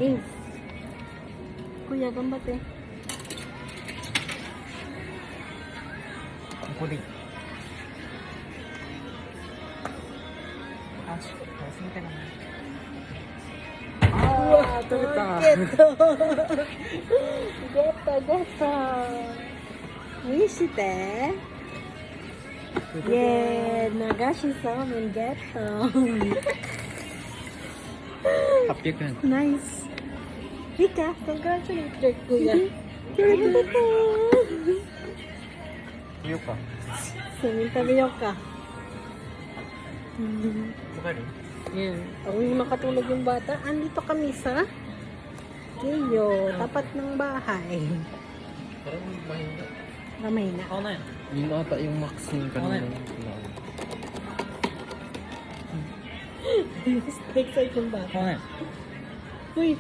Ace. Kuya, gambate. Ang kulit. Kasing ka naman. Geto. Geto. Wishite. Yeah, Nagashi-sama geto. Happy ka. Nice. Vika, congratulations, kuya. Geto. Iyo ka. Samintabiyo ka. Buka rin. Yan. Ang makatulog yung bata. Andito kami sa Kiyo, tapat ng bahay. Parang mahinda. Ramay na. Ako na yan. Yun ata yung maxing kanina. Excited yung bata. Ako na yan. Uy,